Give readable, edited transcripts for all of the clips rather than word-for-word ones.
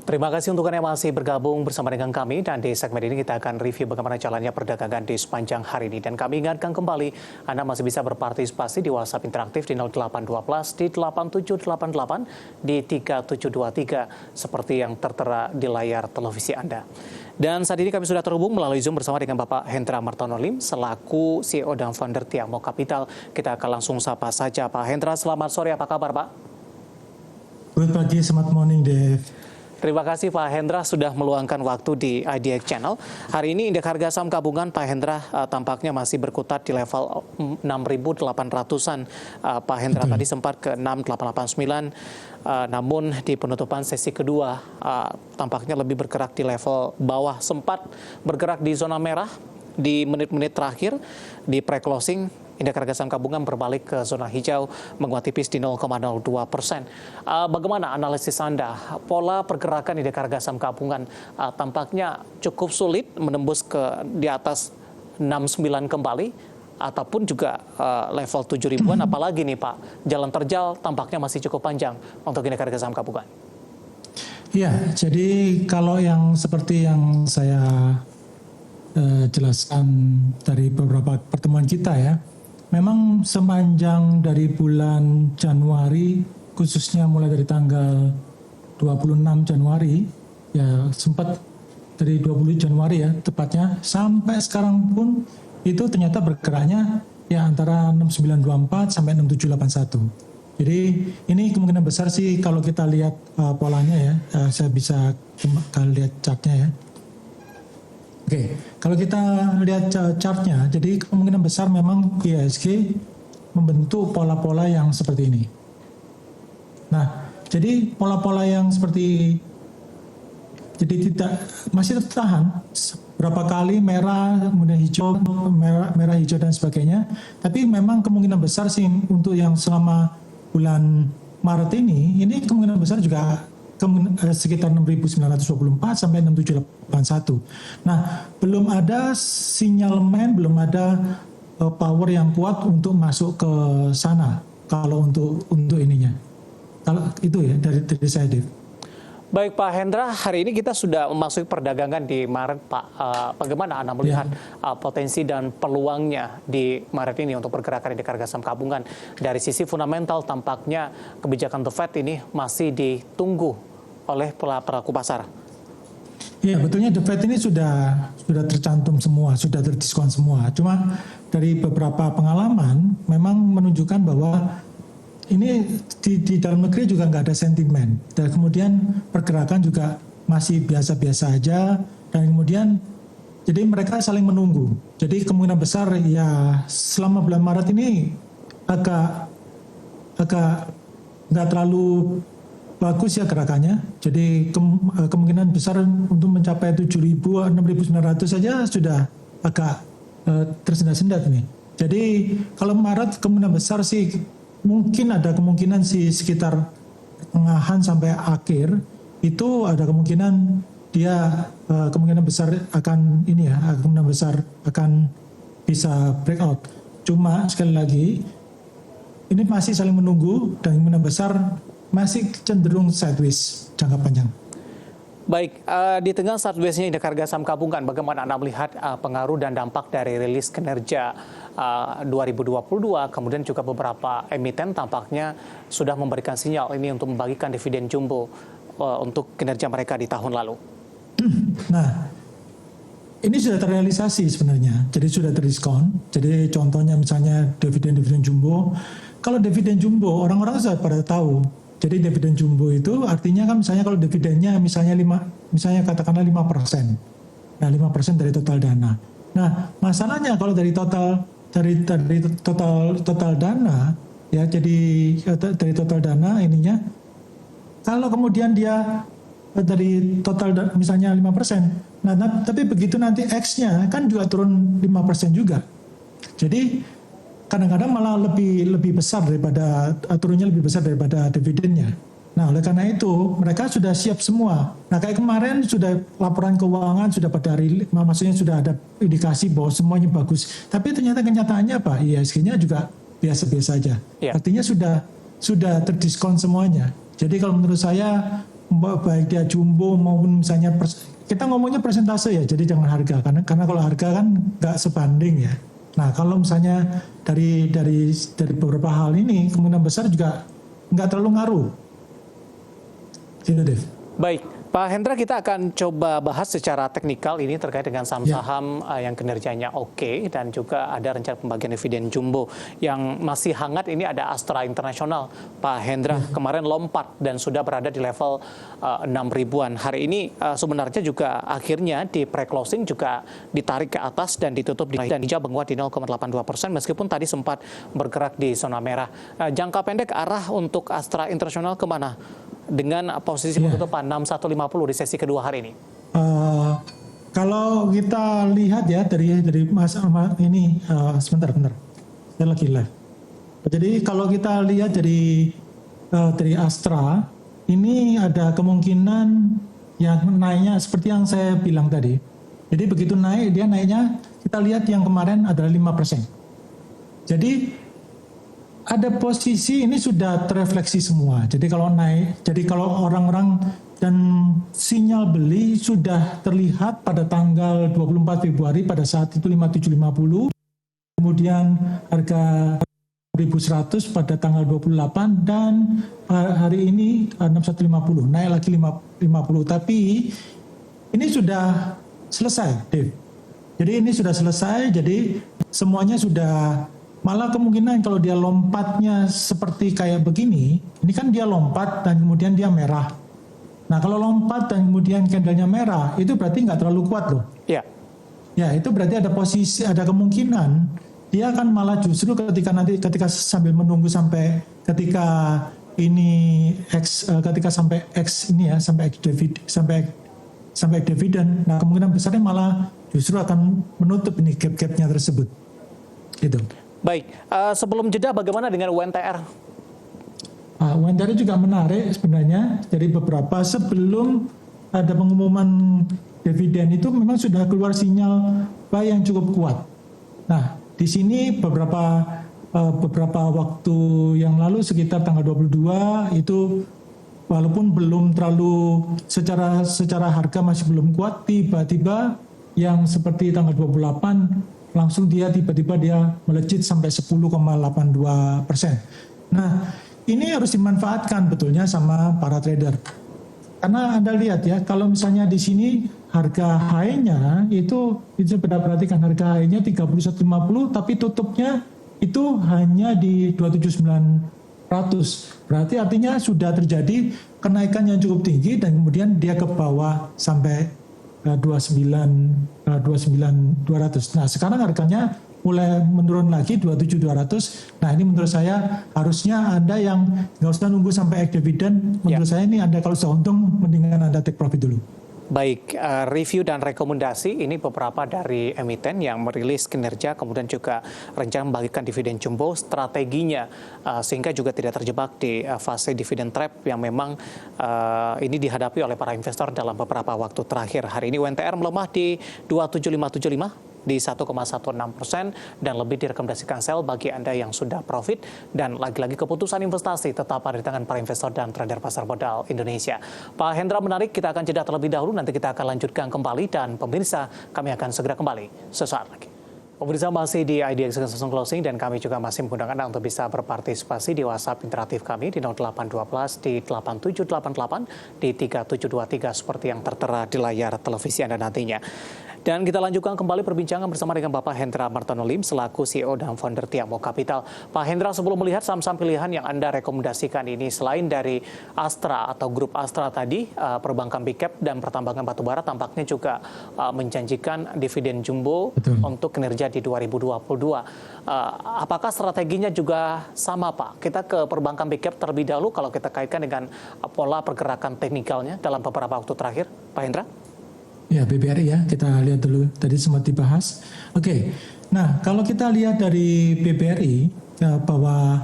Terima kasih untuk Anda yang masih bergabung bersama dengan kami, dan di segmen ini kita akan review bagaimana jalannya perdagangan di sepanjang hari ini. Dan kami ingatkan kembali, Anda masih bisa berpartisipasi di WhatsApp interaktif di 0812 di 8788 di 3723 seperti yang tertera di layar televisi Anda. Dan saat ini kami sudah terhubung melalui Zoom bersama dengan Bapak Hendra Martono Lim selaku CEO dan founder Tiamo Capital. Kita akan langsung sapa saja Pak Hendra. Selamat sore, apa kabar Pak? Good pagi, selamat morning Dave. Terima kasih Pak Hendra sudah meluangkan waktu di IDX Channel. Hari ini indeks harga saham gabungan Pak Hendra tampaknya masih berkutat di level 6.800-an. Pak Hendra tadi sempat ke 6.889, namun di penutupan sesi kedua tampaknya lebih bergerak di level bawah. Sempat bergerak di zona merah di menit-menit terakhir di pre-closing. Indeks harga saham gabungan berbalik ke zona hijau, menguat tipis di 0,02%. Bagaimana analisis Anda? Pola pergerakan indeks harga saham gabungan tampaknya cukup sulit menembus ke di atas 69 kembali, ataupun juga level 7 ribuan. Apalagi nih Pak, jalan terjal tampaknya masih cukup panjang untuk indeks harga saham gabungan. Iya, jadi kalau yang seperti yang saya jelaskan dari beberapa pertemuan kita ya, memang sepanjang dari bulan Januari, khususnya mulai dari tanggal 26 Januari, ya sempat dari 20 Januari ya tepatnya, sampai sekarang pun itu ternyata bergeraknya ya antara 6924 sampai 6781. Jadi ini kemungkinan besar sih kalau kita lihat polanya ya, saya bisa lihat chartnya ya. Oke, kalau kita lihat chartnya, jadi kemungkinan besar memang IHSG membentuk pola-pola yang seperti ini. Nah, jadi pola-pola yang seperti, jadi tidak masih tertahan berapa kali merah, kemudian hijau, merah hijau dan sebagainya. Tapi memang kemungkinan besar sih untuk yang selama bulan Maret ini kemungkinan besar juga sekitar 6.924 sampai 6.781. Nah, belum ada sinyalemen, belum ada power yang kuat untuk masuk ke sana. Kalau untuk ininya, kalau itu ya dari saya, Dev. Baik Pak Hendra, hari ini kita sudah memasuki perdagangan di Maret Pak. Bagaimana Anda melihat potensi dan peluangnya di Maret ini untuk pergerakan indeks harga saham gabungan? Dari sisi fundamental tampaknya kebijakan The Fed ini masih ditunggu oleh pelaku pasar. Iya, betulnya The Fed ini sudah tercantum semua, sudah terdiskon semua. Cuma dari beberapa pengalaman memang menunjukkan bahwa ini di dalam negeri juga nggak ada sentimen. Dan kemudian pergerakan juga masih biasa-biasa aja. Dan kemudian jadi mereka saling menunggu. Jadi kemungkinan besar ya selama bulan Maret ini agak nggak terlalu bagus ya gerakannya. Jadi kemungkinan besar untuk mencapai 7.000, 6.900 saja sudah agak tersendat-sendat nih. Jadi kalau Maret kemungkinan besar sih mungkin ada kemungkinan sih sekitar pertengahan sampai akhir itu ada kemungkinan dia kemungkinan besar akan kemungkinan besar akan bisa breakout. Cuma sekali lagi ini masih saling menunggu dan kemungkinan besar masih cenderung sideways jangka panjang. Baik, di tengah sideways-nya indeks harga saham gabungan, bagaimana Anda melihat pengaruh dan dampak dari rilis kinerja 2022, kemudian juga beberapa emiten tampaknya sudah memberikan sinyal ini untuk membagikan dividen jumbo untuk kinerja mereka di tahun lalu. Nah, ini sudah terrealisasi sebenarnya, jadi sudah terdiskon. Jadi contohnya misalnya dividen jumbo. Kalau dividen jumbo, orang-orang sudah pada tahu. Jadi dividen jumbo itu artinya kan misalnya kalau dividennya misalnya katakanlah 5%. Nah, 5% dari total dana. Nah, masalahnya kalau dari total dana ya, jadi dari total dana ininya kalau kemudian dia dari total misalnya 5%. Nah, tapi begitu nanti X-nya kan juga turun 5% juga. Jadi kadang-kadang malah lebih besar daripada turunnya lebih besar daripada dividennya. Nah, oleh karena itu mereka sudah siap semua. Nah, kayak kemarin sudah laporan keuangan sudah pada maksudnya sudah ada indikasi bahwa semuanya bagus. Tapi ternyata kenyataannya apa? IHSG-nya juga biasa-biasa aja. Ya. Artinya sudah terdiskon semuanya. Jadi kalau menurut saya baik dia jumbo maupun misalnya kita ngomongnya persentase ya, jadi jangan harga karena kalau harga kan nggak sebanding ya. Nah kalau misalnya dari beberapa hal ini kemungkinan besar juga nggak terlalu ngaruh. Gitu Dev. Baik, Pak Hendra, kita akan coba bahas secara teknikal ini terkait dengan saham-saham yang kinerjanya oke, dan juga ada rencana pembagian dividen jumbo yang masih hangat. Ini ada Astra International, Pak Hendra, kemarin lompat dan sudah berada di level 6 ribuan. Hari ini sebenarnya juga akhirnya di pre-closing juga ditarik ke atas dan ditutup dan hijau menguat di 0,82% meskipun tadi sempat bergerak di zona merah. Jangka pendek arah untuk Astra International kemana? Dengan posisi penutupan 6150 di sesi kedua hari ini. Kalau kita lihat ya dari ini sebentar, saya lagi live. Jadi kalau kita lihat dari Astra ini ada kemungkinan yang naiknya seperti yang saya bilang tadi. Jadi begitu naik dia naiknya kita lihat yang kemarin adalah 5%. Jadi ada posisi ini sudah terrefleksi semua. Jadi kalau naik, jadi kalau orang-orang dan sinyal beli sudah terlihat pada tanggal 24 Februari pada saat itu 5750. Kemudian harga 1.100 pada tanggal 28 dan hari ini 6150, naik lagi 50. Tapi ini sudah selesai, Dave. Jadi ini sudah selesai, jadi semuanya sudah. Malah kemungkinan kalau dia lompatnya seperti kayak begini, ini kan dia lompat dan kemudian dia merah. Nah kalau lompat dan kemudian candlenya merah, itu berarti nggak terlalu kuat loh. Iya. Ya itu berarti ada kemungkinan dia akan malah justru ketika sambil menunggu sampai ketika ini ketika sampai X ini ya sampai dividen, nah kemungkinan besarnya malah justru akan menutup ini gap-gapnya tersebut. Gitu. Baik, sebelum jeda bagaimana dengan UNTR? UNTR juga menarik sebenarnya. Dari beberapa sebelum ada pengumuman dividen itu memang sudah keluar sinyal buy yang cukup kuat. Nah, di sini beberapa waktu yang lalu sekitar tanggal 22 itu walaupun belum terlalu secara harga masih belum kuat, tiba-tiba yang seperti tanggal 28 langsung tiba-tiba dia melejit sampai 10,82%. Nah, ini harus dimanfaatkan betulnya sama para trader. Karena Anda lihat ya, kalau misalnya di sini harga high-nya itu perhatikan harga high-nya 31.50 tapi tutupnya itu hanya di 27.900. Berarti artinya sudah terjadi kenaikan yang cukup tinggi dan kemudian dia ke bawah sampai 29.200. Nah, sekarang harganya mulai menurun lagi 27.200. Nah, ini menurut saya harusnya Anda yang nggak usah nunggu sampai dividen. Menurut saya ini Anda kalau sudah untung mendingan Anda take profit dulu. Baik, review dan rekomendasi ini beberapa dari emiten yang merilis kinerja, kemudian juga rencana membagikan dividen jumbo, strateginya sehingga juga tidak terjebak di fase dividen trap yang memang ini dihadapi oleh para investor dalam beberapa waktu terakhir. Hari ini UNTR melemah di 27575 di 1,16% dan lebih direkomendasikan sell bagi Anda yang sudah profit, dan lagi-lagi keputusan investasi tetap ada di tangan para investor dan trader pasar modal Indonesia. Pak Hendra, menarik, kita akan jeda terlebih dahulu, nanti kita akan lanjutkan kembali dan pemirsa kami akan segera kembali sesaat lagi. Pemirsa masih di IDX Langsung Closing dan kami juga masih mengundang Anda untuk bisa berpartisipasi di WhatsApp interaktif kami di 0812 di 8788 di 3723 seperti yang tertera di layar televisi Anda nantinya. Dan kita lanjutkan kembali perbincangan bersama dengan Bapak Hendra Martono Lim selaku CEO dan founder Tiamo Capital. Pak Hendra, sebelum melihat saham-saham pilihan yang Anda rekomendasikan ini, selain dari Astra atau grup Astra tadi, perbankan big cap dan pertambangan batubara tampaknya juga menjanjikan dividen jumbo untuk kinerja di 2022. Apakah strateginya juga sama, Pak? Kita ke perbankan big cap terlebih dahulu kalau kita kaitkan dengan pola pergerakan teknikalnya dalam beberapa waktu terakhir, Pak Hendra. Ya, BBRI ya, kita lihat dulu, tadi sempat dibahas. Oke, nah kalau kita lihat dari BBRI bahwa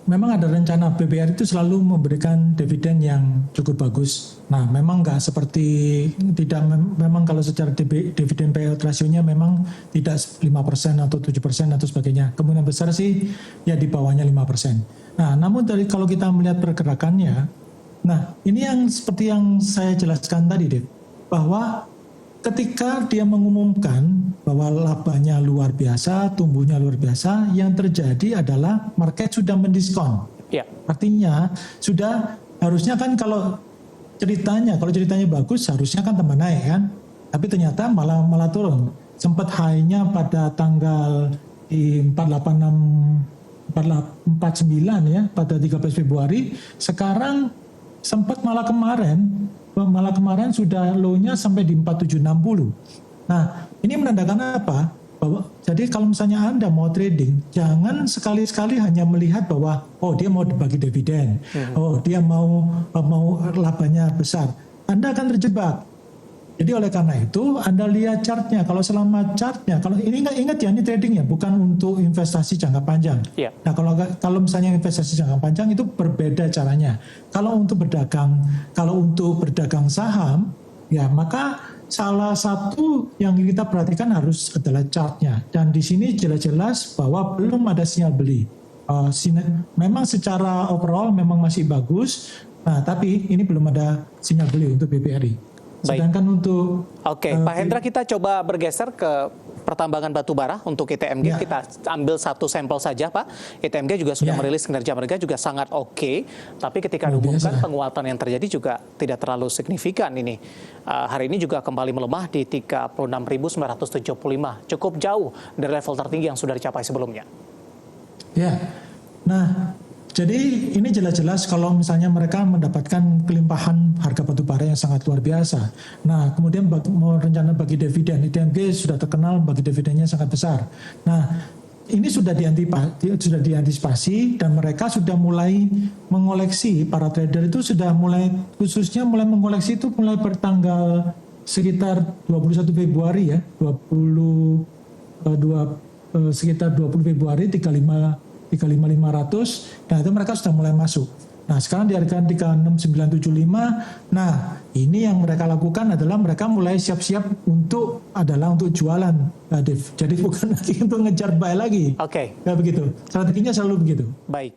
memang ada rencana BBRI itu selalu memberikan dividen yang cukup bagus. Nah, memang nggak seperti, memang kalau secara dividen payout rasionya memang tidak 5% atau 7% atau sebagainya. Kemungkinan besar sih ya di bawahnya 5%. Nah, namun kalau kita melihat pergerakannya, Nah, ini yang seperti yang saya jelaskan tadi, Dave, bahwa ketika dia mengumumkan bahwa labanya luar biasa, tumbuhnya luar biasa, yang terjadi adalah market sudah mendiskon. Ya. Artinya harusnya kan kalau ceritanya bagus, harusnya kan tambah naik kan. Tapi ternyata malah turun. Sempat high-nya pada tanggal di 489 ya, pada 13 Februari. Sekarang sempat malah kemarin sudah low-nya sampai di 4760. Nah, ini menandakan apa? Jadi kalau misalnya Anda mau trading, jangan sekali-sekali hanya melihat bahwa dia mau bagi dividen, dia mau labanya besar. Anda akan terjebak. Jadi oleh karena itu Anda lihat chartnya. Kalau selama chartnya, kalau ini ingat ya, ini tradingnya bukan untuk investasi jangka panjang. Yeah. Nah kalau misalnya investasi jangka panjang itu berbeda caranya. Kalau untuk berdagang saham, ya maka salah satu yang kita perhatikan harus adalah chartnya. Dan di sini jelas-jelas bahwa belum ada sinyal beli. Memang secara overall memang masih bagus. Nah tapi ini belum ada sinyal beli untuk BBRI. Sedangkan untuk Pak Hendra, kita coba bergeser ke pertambangan batu bara untuk ITMG. Kita ambil satu sampel saja, Pak. ITMG juga sudah merilis kinerja mereka juga sangat oke, tapi ketika diumumkan penguatan yang terjadi juga tidak terlalu signifikan ini. Hari ini juga kembali melemah di 36.975, cukup jauh dari level tertinggi yang sudah dicapai sebelumnya. Ya, nah jadi ini jelas-jelas kalau misalnya mereka mendapatkan kelimpahan harga batu bara yang sangat luar biasa. Nah, kemudian mau rencana bagi dividen, ITMG sudah terkenal bagi dividennya sangat besar. Nah, ini sudah diantisipasi dan mereka sudah mulai mengoleksi, para trader itu sudah mulai mengoleksi itu mulai bertanggal sekitar 21 Februari ya, sekitar 20 Februari 35.500, nah itu mereka sudah mulai masuk. Nah sekarang di harga 36.975, nah ini yang mereka lakukan adalah mereka mulai siap-siap untuk jualan, Dev. Jadi bukan lagi untuk ngejar buy lagi. Oke. Ya begitu, strateginya selalu begitu. Baik.